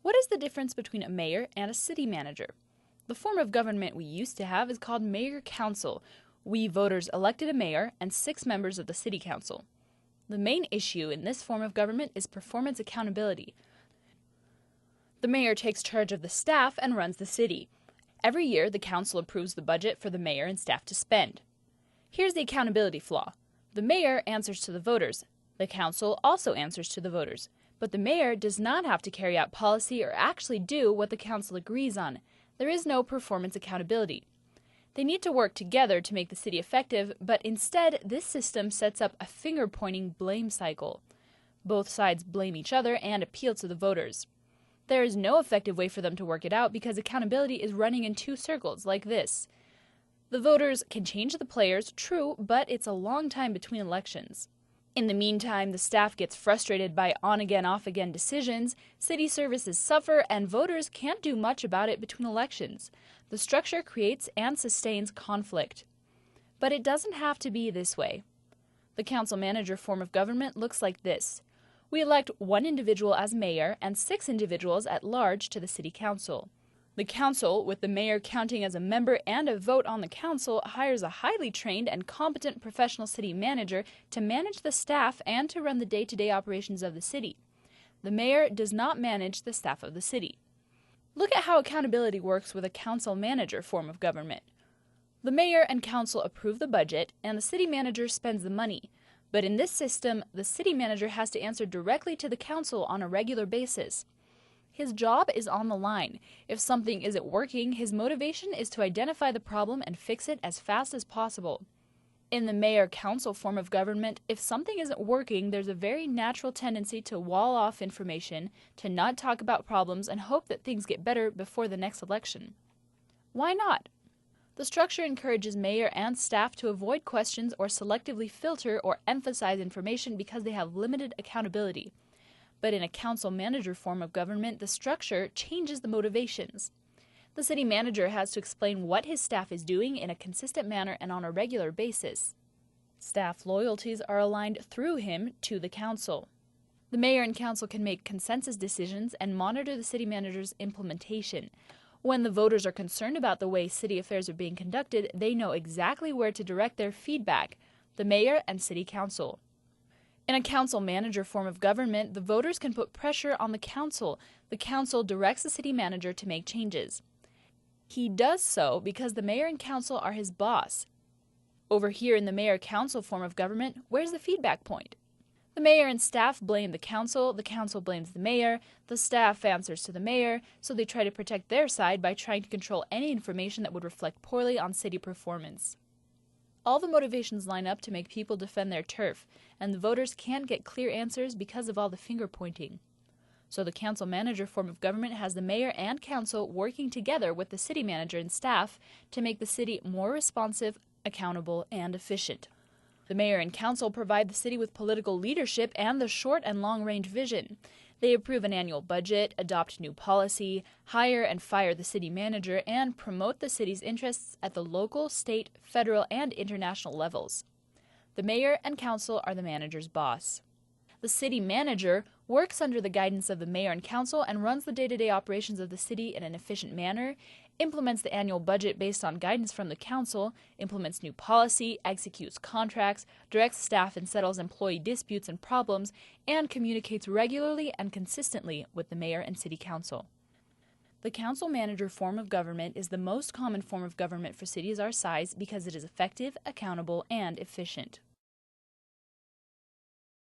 What is the difference between a mayor and a city manager? The form of government we used to have is called mayor-council. We voters elected a mayor and 6 members of the city council. The main issue in this form of government is performance accountability. The mayor takes charge of the staff and runs the city. Every year, the council approves the budget for the mayor and staff to spend. Here's the accountability flaw. The mayor answers to the voters. The council also answers to the voters. But the mayor does not have to carry out policy or actually do what the council agrees on. There is no performance accountability. They need to work together to make the city effective, but instead, this system sets up a finger-pointing blame cycle. Both sides blame each other and appeal to the voters. There is no effective way for them to work it out because accountability is running in 2 circles like this. The voters can change the players, true, but it's a long time between elections. In the meantime, the staff gets frustrated by on-again, off-again decisions, city services suffer, and voters can't do much about it between elections. The structure creates and sustains conflict. But it doesn't have to be this way. The council-manager form of government looks like this. We elect 1 individual as mayor and 6 individuals at large to the city council. The council, with the mayor counting as a member and a vote on the council, hires a highly trained and competent professional city manager to manage the staff and to run the day-to-day operations of the city. The mayor does not manage the staff of the city. Look at how accountability works with a council-manager form of government. The mayor and council approve the budget, and the city manager spends the money. But in this system, the city manager has to answer directly to the council on a regular basis. His job is on the line. If something isn't working, his motivation is to identify the problem and fix it as fast as possible. In the mayor-council form of government, if something isn't working, there's a very natural tendency to wall off information, to not talk about problems, and hope that things get better before the next election. Why not? The structure encourages mayor and staff to avoid questions or selectively filter or emphasize information because they have limited accountability. But in a council-manager form of government, the structure changes the motivations. The city manager has to explain what his staff is doing in a consistent manner and on a regular basis. Staff loyalties are aligned through him to the council. The mayor and council can make consensus decisions and monitor the city manager's implementation. When the voters are concerned about the way city affairs are being conducted, they know exactly where to direct their feedback: the mayor and city council. In a council-manager form of government, the voters can put pressure on the council. The council directs the city manager to make changes. He does so because the mayor and council are his boss. Over here in the mayor-council form of government, where's the feedback point? The mayor and staff blame the council blames the mayor, the staff answers to the mayor, so they try to protect their side by trying to control any information that would reflect poorly on city performance. All the motivations line up to make people defend their turf, and the voters can't get clear answers because of all the finger-pointing. So the council-manager form of government has the mayor and council working together with the city manager and staff to make the city more responsive, accountable, and efficient. The mayor and council provide the city with political leadership and the short and long-range vision. They approve an annual budget, adopt new policy, hire and fire the city manager, and promote the city's interests at the local, state, federal, and international levels. The mayor and council are the manager's boss. The city manager works under the guidance of the mayor and council and runs the day-to-day operations of the city in an efficient manner, implements the annual budget based on guidance from the council, implements new policy, executes contracts, directs staff and settles employee disputes and problems, and communicates regularly and consistently with the mayor and city council. The council-manager form of government is the most common form of government for cities our size because it is effective, accountable, and efficient.